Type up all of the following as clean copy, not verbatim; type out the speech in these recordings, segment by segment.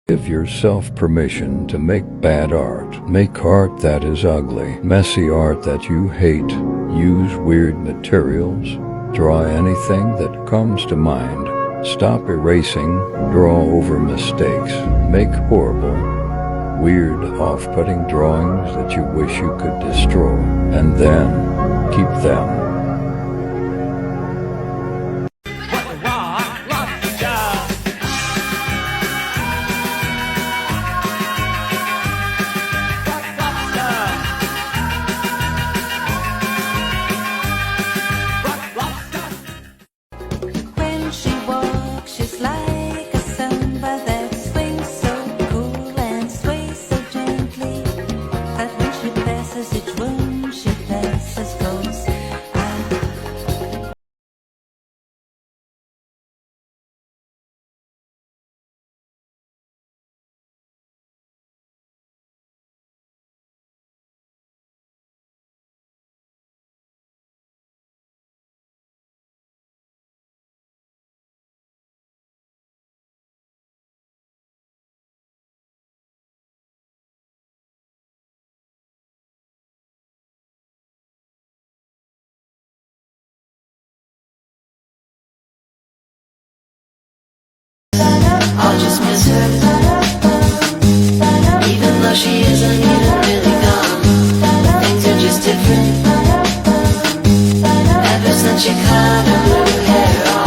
Give yourself permission to make bad art. Make art that is ugly, messy art that you hate. Use weird materials. Draw anything that comes to mind. Stop erasing. Draw over mistakes. Make horrible, weird, off-putting drawings that you wish you could destroy. And then keep them. I'll just miss her, even though she isn't even really gone. Things are just different ever since she cut her blue hair off.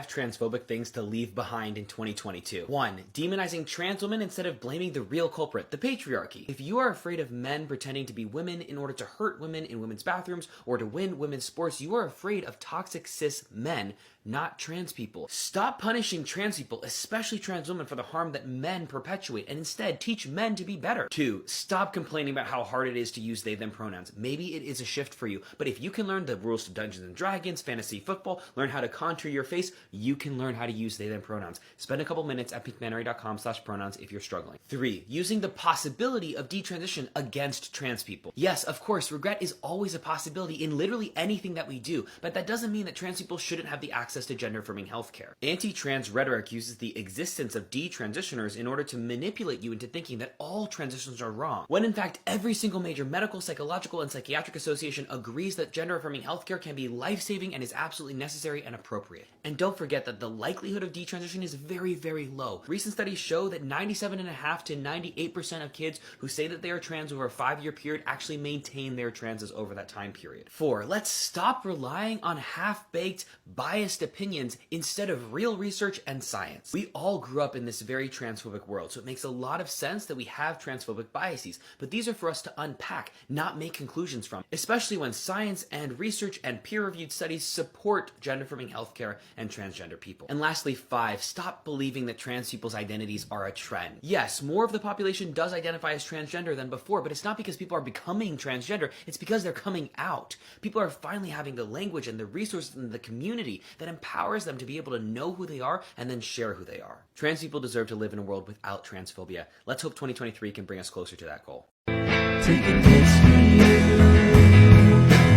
Transphobic things to leave behind in 2022. 1. Demonizing trans women instead of blaming the real culprit, the patriarchy. If you are afraid of men pretending to be women in order to hurt women in women's bathrooms or to win women's sports, you are afraid of toxic cis men, not trans people. Stop punishing trans people, especially trans women, for the harm that men perpetuate, and instead teach men to be better. 2. Stop complaining about how hard it is to use they them pronouns. Maybe it is a shift for you, but if you can learn the rules to Dungeons and Dragons, fantasy football, learn how to contour your face, you can learn how to use they them pronouns. Spend a couple minutes at pinkmannery.com/pronouns if you're struggling. 3. Using the possibility of detransition against trans people. Yes, of course, regret is always a possibility in literally anything that we do, but that doesn't mean that trans people shouldn't have the access to gender-affirming healthcare. Anti-trans rhetoric uses the existence of detransitioners in order to manipulate you into thinking that all transitions are wrong, when in fact every single major medical, psychological, and psychiatric association agrees that gender-affirming healthcare can be life-saving and is absolutely necessary and appropriate. And don't forget that the likelihood of detransition is very, very low. Recent studies show that 97.5% to 98% of kids who say that they are trans over a 5-year period actually maintain their transes over that time period. 4. Let's stop relying on half-baked, biased opinions instead of real research and science. We all grew up in this very transphobic world, so it makes a lot of sense that we have transphobic biases, but these are for us to unpack, not make conclusions from, especially when science and research and peer-reviewed studies support gender-affirming healthcare and transgender people. And lastly, 5, stop believing that trans people's identities are a trend. Yes, more of the population does identify as transgender than before, but it's not because people are becoming transgender, it's because they're coming out. People are finally having the language and the resources and the community that empowers them to be able to know who they are and then share who they are. Trans people deserve to live in a world without transphobia. Let's hope 2023 can bring us closer to that goal. Taking hits for you,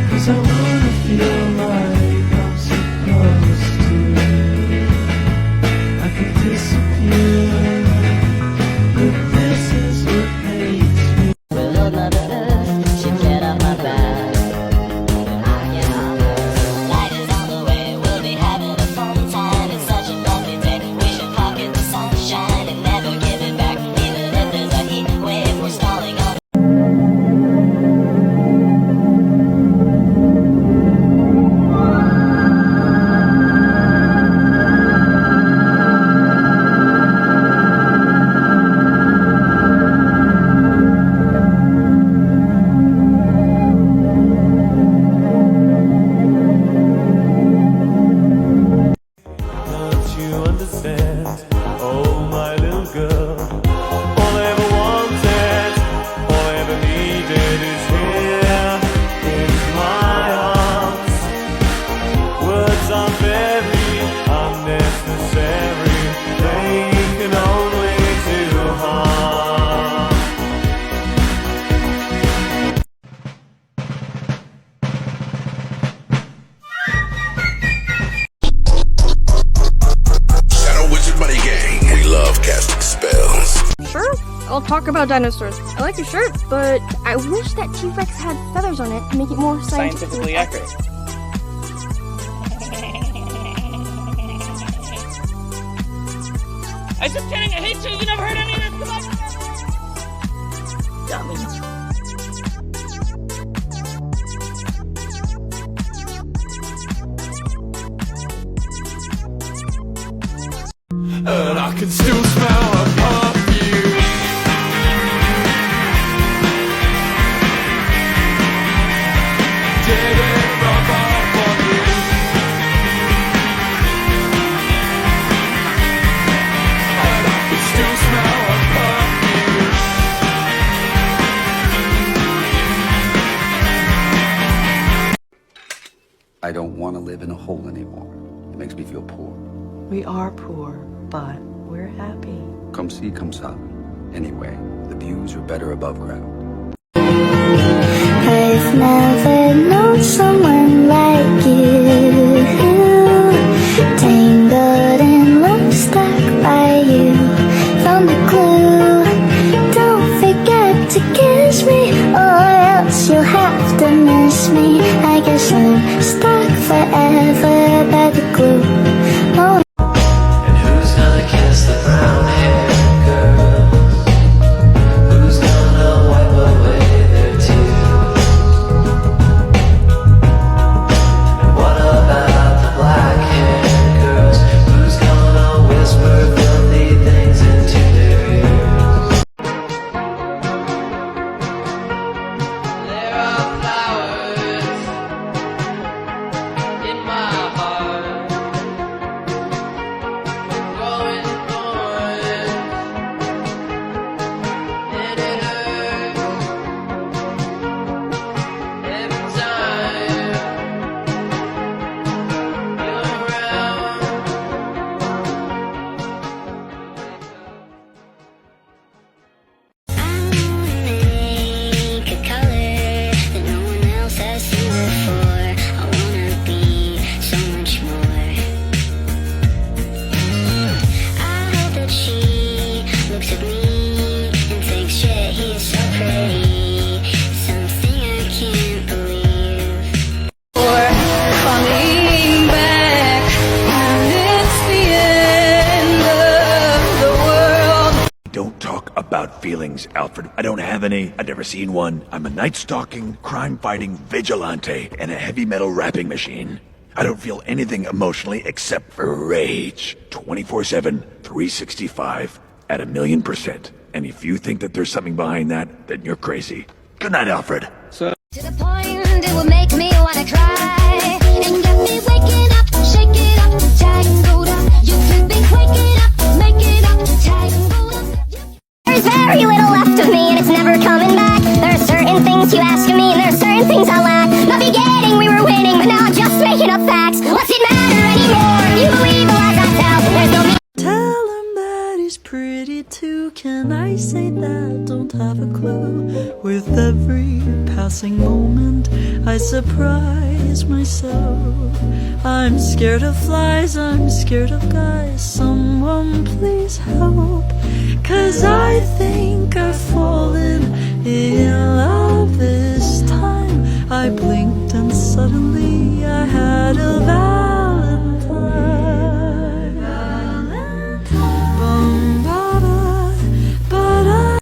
'cause I wanna feel like I'm supposed to. I could disappear, but this is what makes me. Well, my brother, she get off my back. Light is on the way, we'll be having a fun time. It's such a lovely day, we should pocket the sunshine and never give it back, even if there's a talk about dinosaurs. I like your shirt, but I wish that T-Rex had feathers on it to make it more scientifically accurate. I'm just kidding, I hate you, you never heard any of this, come on! Dummy. And I can still smell a perfume. Did it rub off on you? And I can still smell a perfume. I don't want to live in a hole anymore. It makes me feel poor. We are poor, but we're happy. Come see, come ça. Anyway, the views are better above ground. I've never known someone like you. Tangled in love, stuck by you. Found the clue. Don't forget to kiss me, or else you'll have to miss me. I guess I'm stuck forever by the glue. Oh. And who's gonna kiss the brown-haired girls? Who's gonna wipe away their tears? And what about the black-haired girls? Who's gonna whisper filthy things into their ears? There are flowers in my heart, growing thorns, and it hurts every time you're around. Make a color that no one else has seen before. I wanna be so much more. I hope that she looks at me and thinks, shit, he is so pretty. Something I can't believe. Or coming back, and it's the end of the world. Don't talk about feelings, Alfred. I don't have any. I've never seen one. I'm a night-stalking, crime-fighting vigilante and a heavy metal rapping machine. I don't feel anything emotionally except for rage. 24/7, 365, at 1,000,000%. And if you think that there's something behind that, then you're crazy. Good night, Alfred. To the point it will make me wanna cry, and get me waking up, shake it up, tangled up. You could be waking up, make it up, tangled up. There's very little left of me, and it's never coming back. There are certain things you ask of me, and there are certain things I lack. The beginning we were winning, but now I'm just making up facts. What's it matter anymore? You believe the lies I tell. There's no Tell him that he's pretty too. Can I say that? Don't have a clue. With every passing moment, I surprise myself. I'm scared of flies, I'm scared of guys. Someone please help. 'Cause I think I've fallen in love this time. I blinked and suddenly I had a Valentine. Bum, ba-da, ba-da.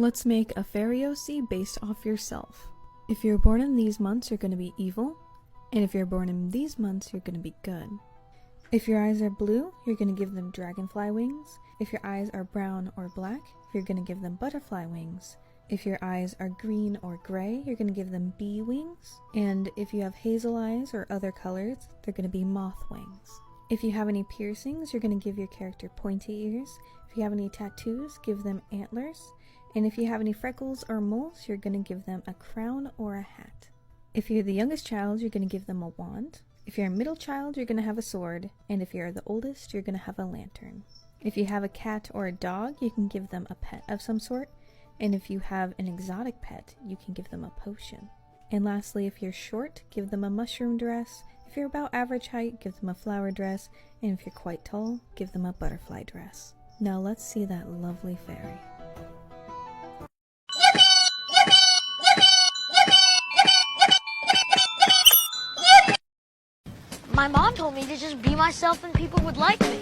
Let's make a fairy OC based off yourself. If you're born in these months, you're going to be evil. And if you're born in these months, you're going to be good. If your eyes are blue, you're going to give them dragonfly wings. If your eyes are brown or black, you're going to give them butterfly wings. If your eyes are green or gray, you're going to give them bee wings. And if you have hazel eyes or other colors, they're going to be moth wings. If you have any piercings, you're going to give your character pointy ears. If you have any tattoos, give them antlers. And if you have any freckles or moles, you're going to give them a crown or a hat. If you're the youngest child, you're going to give them a wand. If you're a middle child, you're going to have a sword. And if you're the oldest, you're going to have a lantern. If you have a cat or a dog, you can give them a pet of some sort. And if you have an exotic pet, you can give them a potion. And lastly, if you're short, give them a mushroom dress. If you're about average height, give them a flower dress. And if you're quite tall, give them a butterfly dress. Now let's see that lovely fairy. My mom told me to just be myself and people would like me.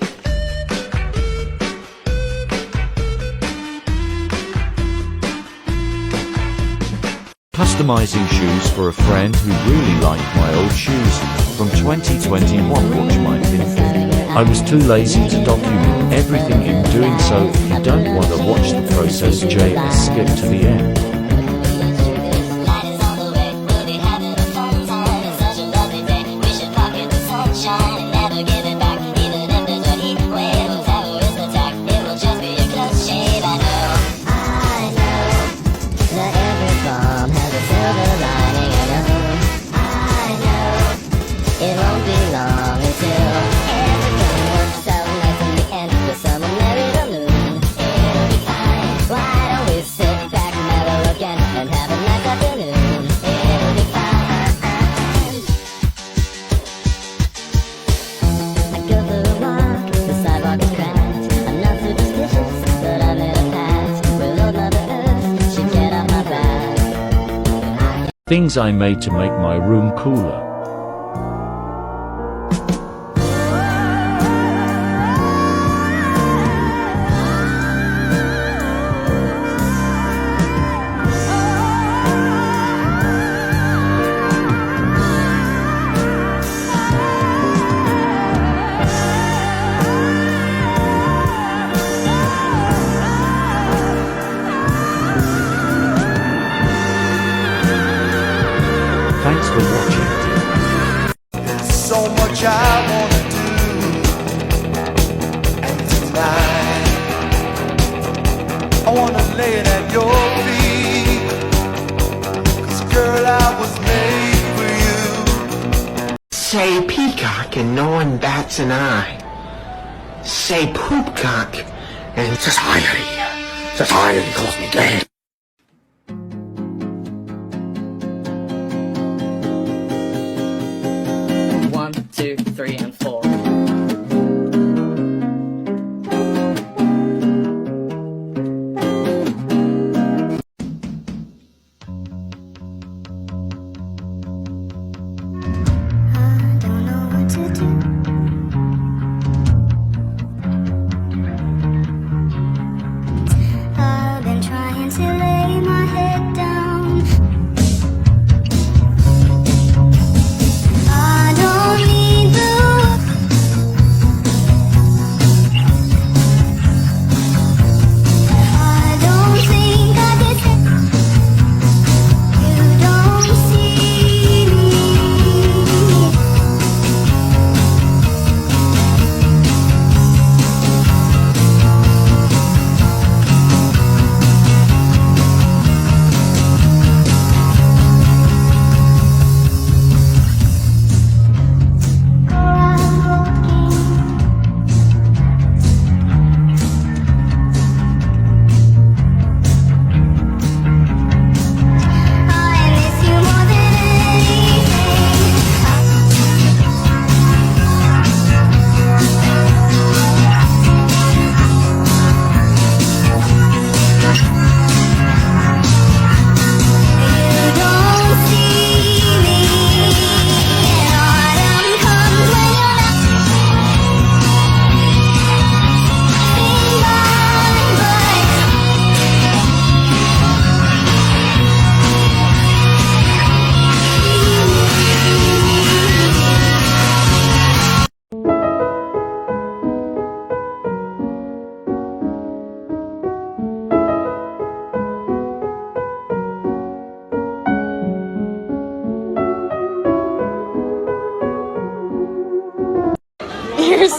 Customizing shoes for a friend who really liked my old shoes from 2021. Watch my video. I was too lazy to document everything in doing so. If you don't want to watch the process, just skip to the end. Things I made to make my room cooler. Thanks for watching. There's so much I wanna do, and tonight I wanna lay it at your feet, 'cause girl, I was made for you. Say peacock and no one bats an eye. Say poopcock and society calls me gay. One, two, three, and four. I've been trying to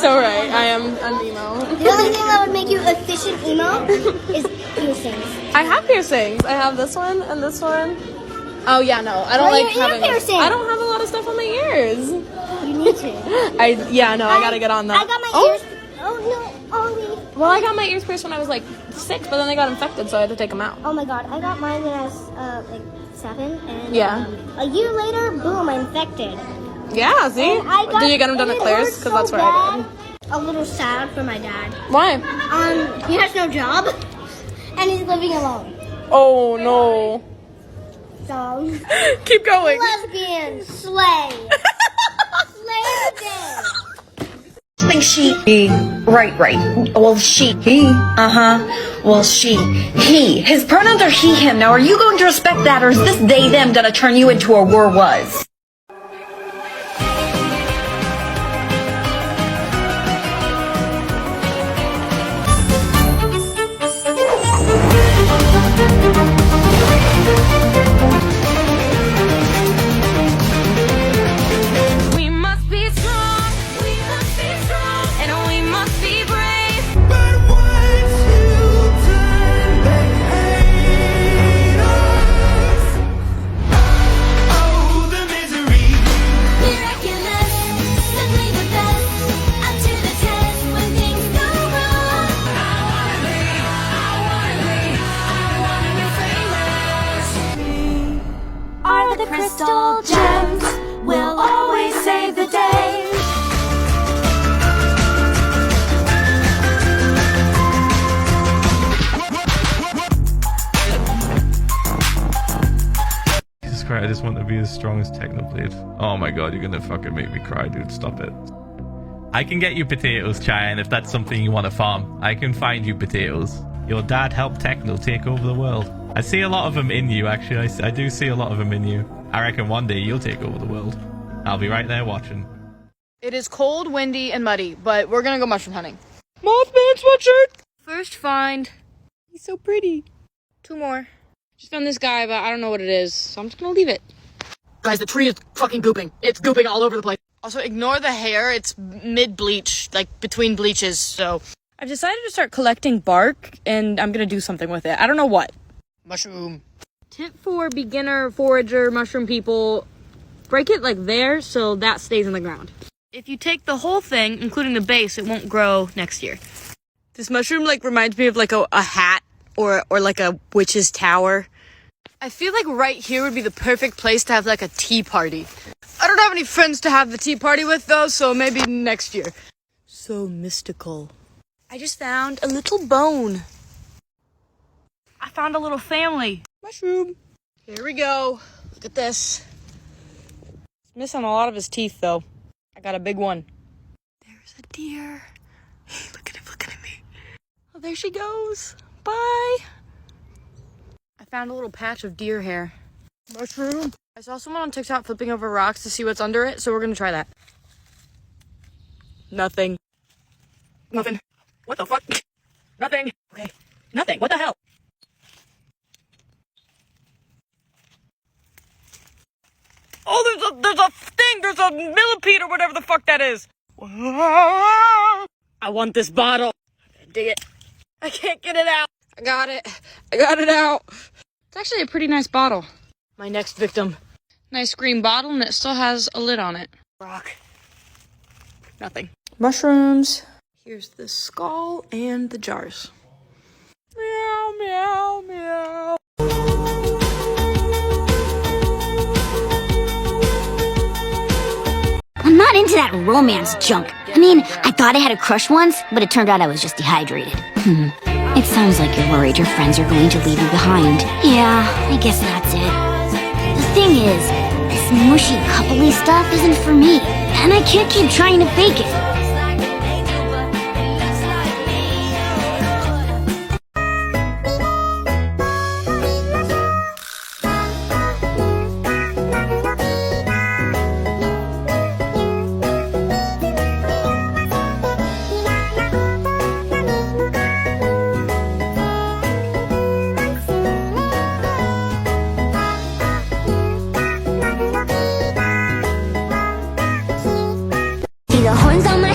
so right. I am an emo. The only thing that would make you efficient emo is piercings. I have piercings. I have this one and this one. Oh yeah, no, I don't like having. I don't have a lot of stuff on my ears. You need to. I gotta get on that. I got my ears. Oh no, Ollie. Well, I got my ears pierced when I was like 6, but then they got infected, so I had to take them out. Oh my god, I got mine when I was like 7, and Yeah. A year later, boom, I'm infected. Yeah, see? Did you get them done at Claire's? Because that's where I did. A little sad for my dad. Why? He has no job, and he's living alone. Oh no. So keep going. Lesbian slay. Slay the day. Think she, right. Well, she, he, well, she, he. His pronouns are he, him. Now, are you going to respect that, or is this they, them gonna turn you into a were, was? Crystal gems will always save the day. Jesus Christ, I just want to be as strong as Technoblade. Oh my god, you're gonna fucking make me cry, dude. Stop it. I can get you potatoes, Cheyenne, if that's something you want to farm. I can find you potatoes. Your dad helped Techno take over the world. I see a lot of them in you, actually. I do see a lot of them in you. I reckon one day you'll take over the world. I'll be right there watching. It is cold, windy, and muddy, but we're gonna go mushroom hunting. Mothman sweatshirt! First find. He's so pretty. 2 more. Just found this guy, but I don't know what it is, so I'm just gonna leave it. Guys, the tree is fucking gooping. It's gooping all over the place. Also, ignore the hair. It's mid-bleach, like between bleaches, so. I've decided to start collecting bark, and I'm gonna do something with it. I don't know what. Mushroom. Tip for beginner forager mushroom people, break it like there so that stays in the ground. If you take the whole thing, including the base, it won't grow next year. This mushroom like reminds me of like a hat or like a witch's tower. I feel like right here would be the perfect place to have like a tea party. I don't have any friends to have the tea party with though, so maybe next year. So mystical. I just found a little bone. I found a little family. Mushroom. Here we go. Look at this. It's missing a lot of his teeth, though. I got a big one. There's a deer. Hey, look at me. Oh, there she goes. Bye. I found a little patch of deer hair. Mushroom. I saw someone on TikTok flipping over rocks to see what's under it, so we're gonna try that. Nothing. What the fuck? Nothing. Okay. Nothing. What the hell? Oh, there's a thing! There's a millipede or whatever the fuck that is! I want this bottle. Dig it. I can't get it out. I got it. I got it out. It's actually a pretty nice bottle. My next victim. Nice green bottle, and it still has a lid on it. Rock. Nothing. Mushrooms. Here's the skull and the jars. Meow, meow, meow. I'm not into that romance junk. I mean, I thought I had a crush once, but it turned out I was just dehydrated. It sounds like you're worried your friends are going to leave you behind. Yeah, I guess that's it. The thing is, this mushy coupley stuff isn't for me, and I can't keep trying to fake it. The horns on my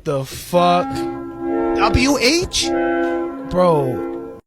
the fuck? WH? Bro,